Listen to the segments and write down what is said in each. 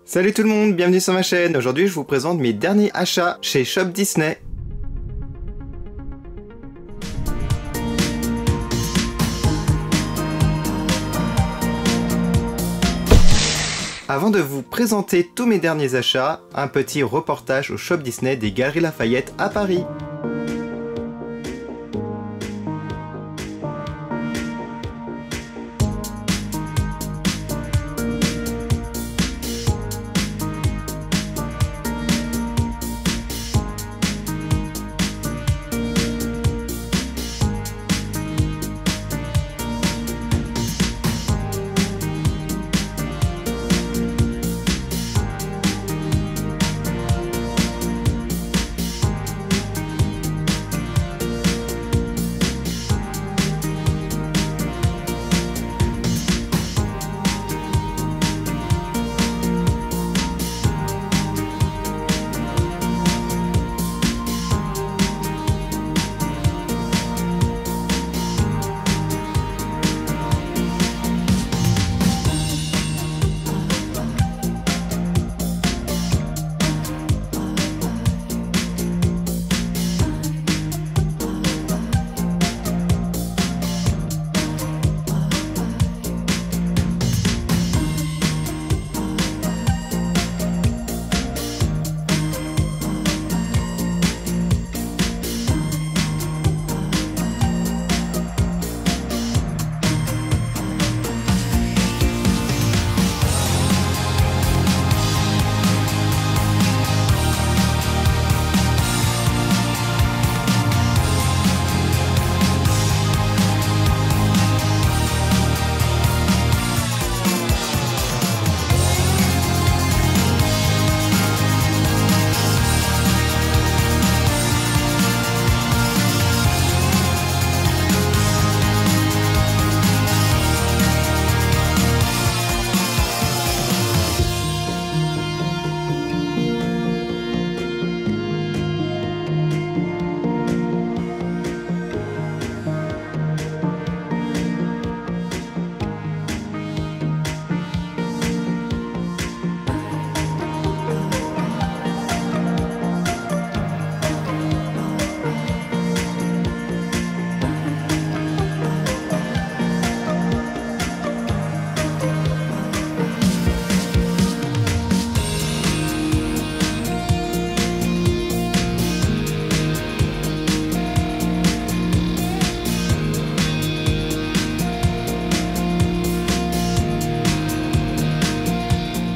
Salut tout le monde, bienvenue sur ma chaîne. Aujourd'hui je vous présente mes derniers achats chez Shop Disney. Avant de vous présenter tous mes derniers achats, un petit reportage au Shop Disney des Galeries Lafayette à Paris.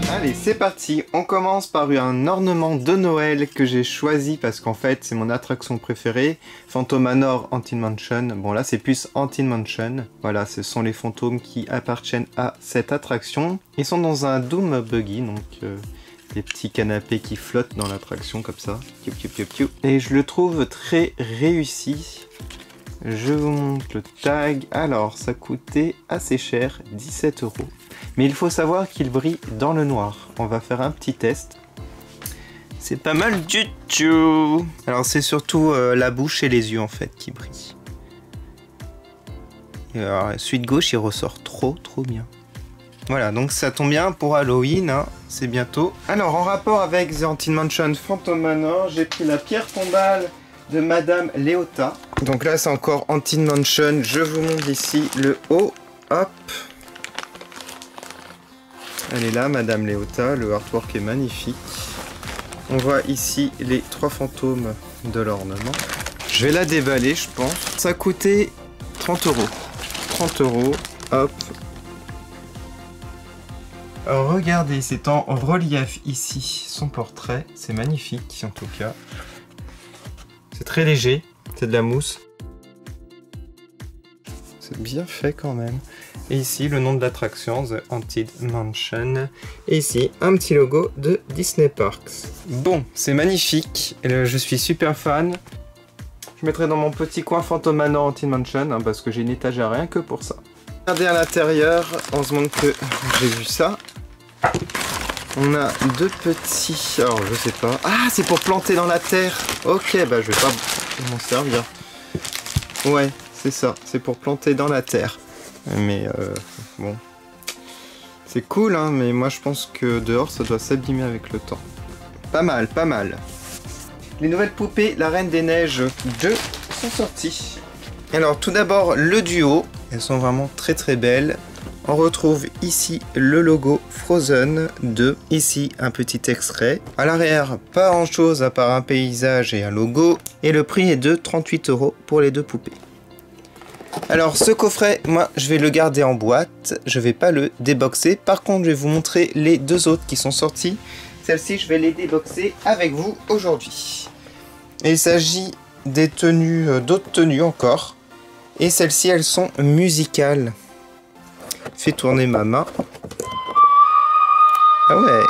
Allez, c'est parti, on commence par un ornement de Noël que j'ai choisi parce qu'en fait c'est mon attraction préférée, Phantom Manor Haunted Mansion. Bon là c'est plus Haunted Mansion, voilà ce sont les fantômes qui appartiennent à cette attraction. Ils sont dans un Doom Buggy, donc des petits canapés qui flottent dans l'attraction comme ça. Et je le trouve très réussi. Je vous montre le tag. Alors, ça coûtait assez cher, 17 €. Mais il faut savoir qu'il brille dans le noir. On va faire un petit test. C'est pas mal du tout. Alors, c'est surtout la bouche et les yeux en fait qui brillent. Et alors, celui de gauche, il ressort trop bien. Voilà, donc ça tombe bien pour Halloween, hein, c'est bientôt. Alors, en rapport avec The Haunted Mansion Phantom Manor, j'ai pris la pierre tombale de Madame Léota. Donc là c'est encore Haunted Mansion, je vous montre ici le haut, hop. Elle est là, Madame Léota, le artwork est magnifique. On voit ici les 3 fantômes de l'ornement. Je vais la déballer je pense. Ça coûtait 30 €. 30 €, hop. Alors regardez, c'est en relief ici, son portrait, c'est magnifique en tout cas. C'est très léger, c'est de la mousse. C'est bien fait quand même. Et ici, le nom de l'attraction, The Haunted Mansion. Et ici, un petit logo de Disney Parks. Bon, c'est magnifique. Je suis super fan. Je mettrai dans mon petit coin Phantom Manor Haunted Mansion, hein, parce que j'ai une étagère rien que pour ça. Regardez à l'intérieur, on se montre que j'ai vu ça. On a 2 petits... Alors, je sais pas... Ah, c'est pour planter dans la terre. Ok, bah je vais pas m'en servir. Ouais, c'est ça. C'est pour planter dans la terre. Mais bon... C'est cool, hein, mais moi je pense que dehors ça doit s'abîmer avec le temps. Pas mal, pas mal. Les nouvelles poupées La Reine des Neiges 2 sont sorties. Alors tout d'abord le duo, elles sont vraiment très très belles. On retrouve ici le logo Frozen 2, ici un petit extrait. À l'arrière, pas grand chose à part un paysage et un logo. Et le prix est de 38 € pour les deux poupées. Alors ce coffret, moi je vais le garder en boîte, je vais pas le déboxer. Par contre je vais vous montrer les deux autres qui sont sortis. Celles-ci je vais les déboxer avec vous aujourd'hui. Et il s'agit des tenues, d'autres tenues encore. Et celles-ci elles sont musicales. Fais tourner ma main. Ah ouais.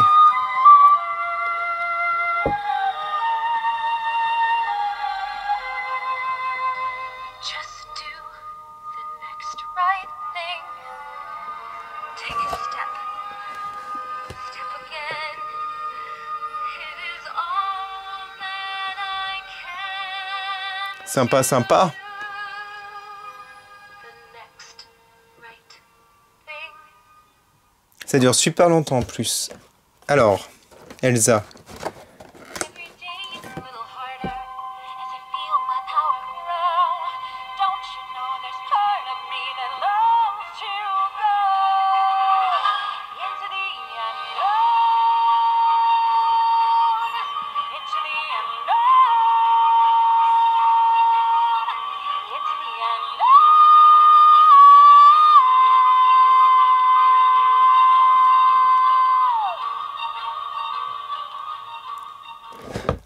Sympa, sympa. Ça dure super longtemps en plus. Alors, Elsa.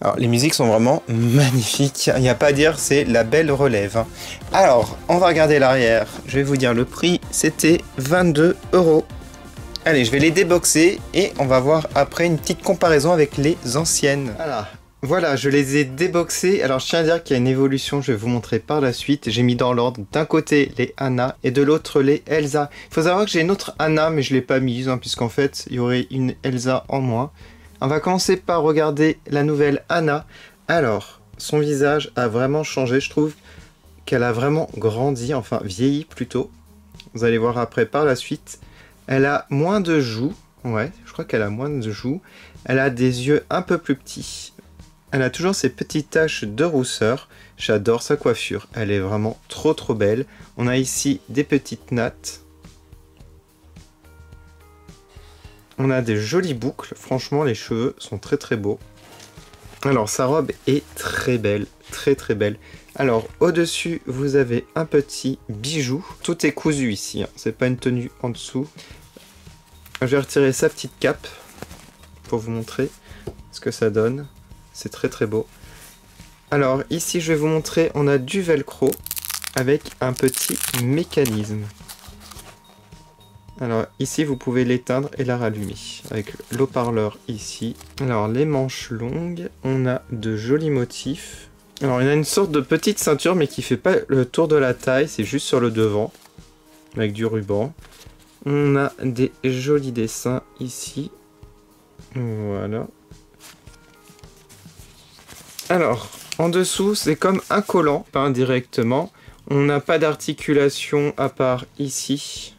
Alors, les musiques sont vraiment magnifiques, il n'y a pas à dire, c'est la belle relève. Alors, on va regarder l'arrière, je vais vous dire le prix, c'était 22 €. Allez, je vais les déboxer et on va voir après une petite comparaison avec les anciennes. Voilà, je les ai déboxés. Alors, je tiens à dire qu'il y a une évolution, je vais vous montrer par la suite. J'ai mis dans l'ordre d'un côté les Anna et de l'autre les Elsa. Il faut savoir que j'ai une autre Anna, mais je ne l'ai pas mise, hein, puisqu'en fait, il y aurait une Elsa en moins. On va commencer par regarder la nouvelle Anna. Alors, son visage a vraiment changé. Je trouve qu'elle a vraiment grandi, enfin vieilli plutôt. Vous allez voir après par la suite. Elle a moins de joues. Ouais, je crois qu'elle a moins de joues. Elle a des yeux un peu plus petits. Elle a toujours ces petites taches de rousseur. J'adore sa coiffure. Elle est vraiment trop trop belle. On a ici des petites nattes. On a des jolies boucles, franchement les cheveux sont très très beaux. Alors sa robe est très belle, très très belle. Alors au-dessus vous avez un petit bijou, tout est cousu ici, hein. C'est pas une tenue en dessous. Je vais retirer sa petite cape pour vous montrer ce que ça donne. C'est très très beau. Alors ici je vais vous montrer, on a du velcro avec un petit mécanisme. Alors ici vous pouvez l'éteindre et la rallumer avec l'haut-parleur ici. Alors les manches longues, on a de jolis motifs. Alors il y a une sorte de petite ceinture mais qui fait pas le tour de la taille, c'est juste sur le devant avec du ruban. On a des jolis dessins ici. Voilà. Alors en dessous c'est comme un collant, pas indirectement. On n'a pas d'articulation à part ici.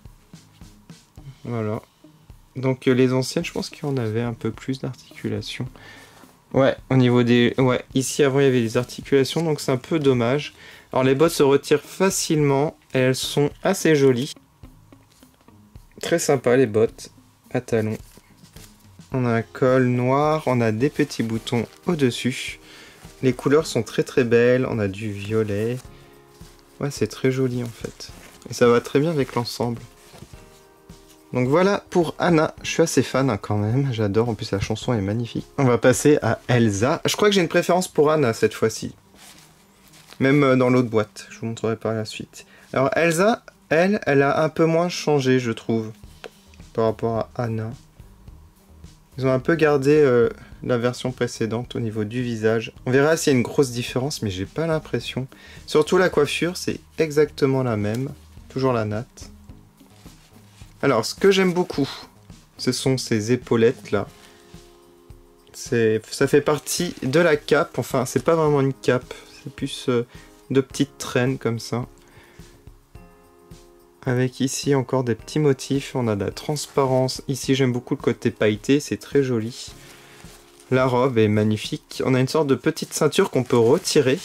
Voilà. Donc les anciennes, je pense qu'il y en avait un peu plus d'articulation. Ouais, au niveau des... Ouais, ici avant il y avait des articulations, donc c'est un peu dommage. Alors les bottes se retirent facilement, et elles sont assez jolies. Très sympa les bottes à talons. On a un col noir, on a des petits boutons au-dessus. Les couleurs sont très très belles, on a du violet. Ouais, c'est très joli en fait. Et ça va très bien avec l'ensemble. Donc voilà pour Anna, je suis assez fan hein, quand même, j'adore, en plus la chanson est magnifique. On va passer à Elsa. Je crois que j'ai une préférence pour Anna cette fois-ci. Même dans l'autre boîte, je vous montrerai par la suite. Alors Elsa, elle a un peu moins changé je trouve, par rapport à Anna. Ils ont un peu gardé la version précédente au niveau du visage. On verra s'il y a une grosse différence, mais j'ai pas l'impression. Surtout la coiffure, c'est exactement la même, toujours la natte. Alors, ce que j'aime beaucoup, ce sont ces épaulettes là. Ça fait partie de la cape, enfin c'est pas vraiment une cape, c'est plus de petites traînes comme ça. avec ici encore des petits motifs. On a de la transparence. Ici, j'aime beaucoup le côté pailleté, c'est très joli. La robe est magnifique. On a une sorte de petite ceinture qu'on peut retirer.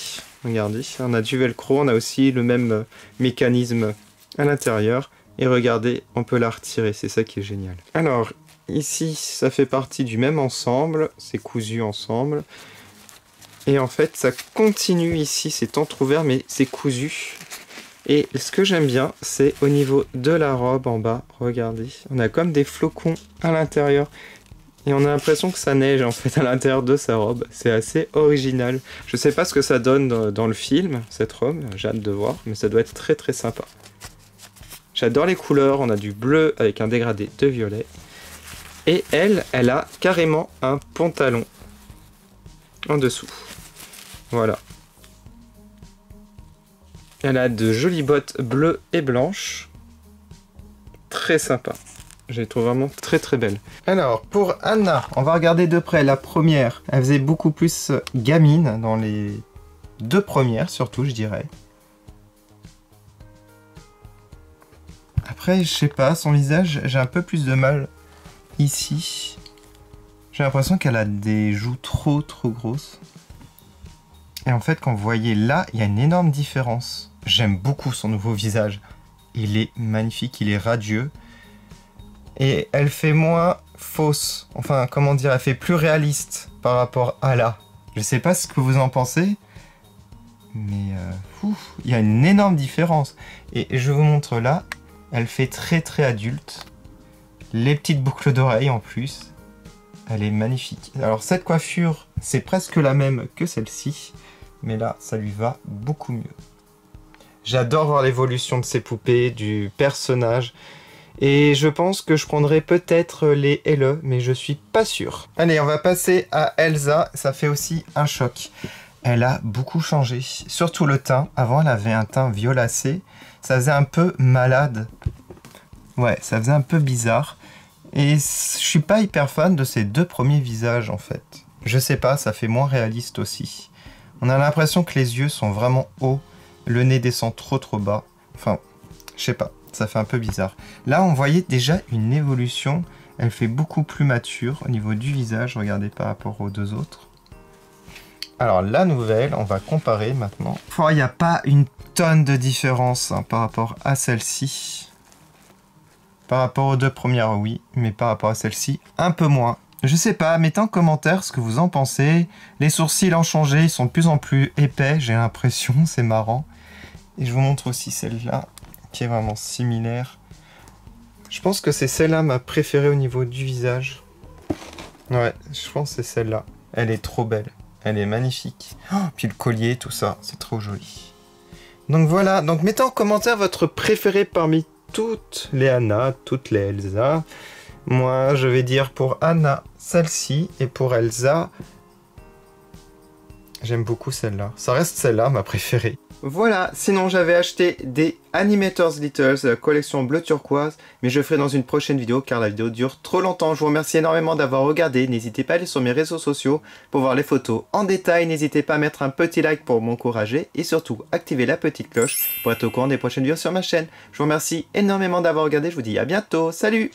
Regardez, on a du velcro, on a aussi le même mécanisme à l'intérieur. Et regardez, on peut la retirer, c'est ça qui est génial. Alors, ici, ça fait partie du même ensemble, c'est cousu ensemble. Et en fait, ça continue ici, c'est entrouvert, mais c'est cousu. Et ce que j'aime bien, c'est au niveau de la robe en bas, regardez. On a comme des flocons à l'intérieur. Et on a l'impression que ça neige en fait à l'intérieur de sa robe. C'est assez original. Je sais pas ce que ça donne dans le film, cette robe, j'ai hâte de voir, mais ça doit être très très sympa. J'adore les couleurs, on a du bleu avec un dégradé de violet. Et elle a carrément un pantalon en dessous. Voilà. Elle a de jolies bottes bleues et blanches. Très sympa. Je les trouve vraiment très très belles. Alors, pour Anna, on va regarder de près la première. Elle faisait beaucoup plus gamine dans les deux premières, surtout, je dirais. Après, je sais pas, son visage, j'ai un peu plus de mal ici. J'ai l'impression qu'elle a des joues trop grosses. Et en fait, quand vous voyez là, il y a une énorme différence. J'aime beaucoup son nouveau visage. Il est magnifique, il est radieux. Et elle fait moins fausse. Enfin, comment dire, elle fait plus réaliste par rapport à là. Je sais pas ce que vous en pensez. Mais il y a une énorme différence. Et je vous montre là. Elle fait très adulte. Les petites boucles d'oreilles en plus. Elle est magnifique. Alors cette coiffure, c'est presque la même que celle-ci. Mais là, ça lui va beaucoup mieux. J'adore voir l'évolution de ces poupées, du personnage. Et je pense que je prendrai peut-être les Elle, mais je suis pas sûr. Allez, on va passer à Elsa. Ça fait aussi un choc. Elle a beaucoup changé. Surtout le teint. Avant, elle avait un teint violacé. Ça faisait un peu malade. Ouais, ça faisait un peu bizarre. Et je suis pas hyper fan de ces deux premiers visages, en fait. Je sais pas, ça fait moins réaliste aussi. On a l'impression que les yeux sont vraiment hauts. Le nez descend trop bas. Enfin, je sais pas, ça fait un peu bizarre. Là, on voyait déjà une évolution. Elle fait beaucoup plus mature au niveau du visage. Regardez par rapport aux deux autres. Alors, la nouvelle, on va comparer maintenant. Il n'y a pas une tonne de différence par rapport à celle-ci. Par rapport aux deux premières, oui, mais par rapport à celle-ci, un peu moins. Je sais pas, mettez en commentaire ce que vous en pensez. Les sourcils ont changé, ils sont de plus en plus épais, j'ai l'impression, c'est marrant. Et je vous montre aussi celle-là, qui est vraiment similaire. Je pense que c'est celle-là ma préférée au niveau du visage. Ouais, je pense que c'est celle-là. Elle est trop belle, elle est magnifique. Oh, puis le collier, tout ça, c'est trop joli. Donc voilà, donc mettez en commentaire votre préféré parmi toutes les Anna, toutes les Elsa. Moi, je vais dire pour Anna, celle-ci, et pour Elsa, j'aime beaucoup celle-là. Ça reste celle-là, ma préférée. Voilà, sinon j'avais acheté des Animators Littles de la collection bleu turquoise, mais je le ferai dans une prochaine vidéo car la vidéo dure trop longtemps. Je vous remercie énormément d'avoir regardé. N'hésitez pas à aller sur mes réseaux sociaux pour voir les photos en détail. N'hésitez pas à mettre un petit like pour m'encourager et surtout activer la petite cloche pour être au courant des prochaines vidéos sur ma chaîne. Je vous remercie énormément d'avoir regardé. Je vous dis à bientôt. Salut!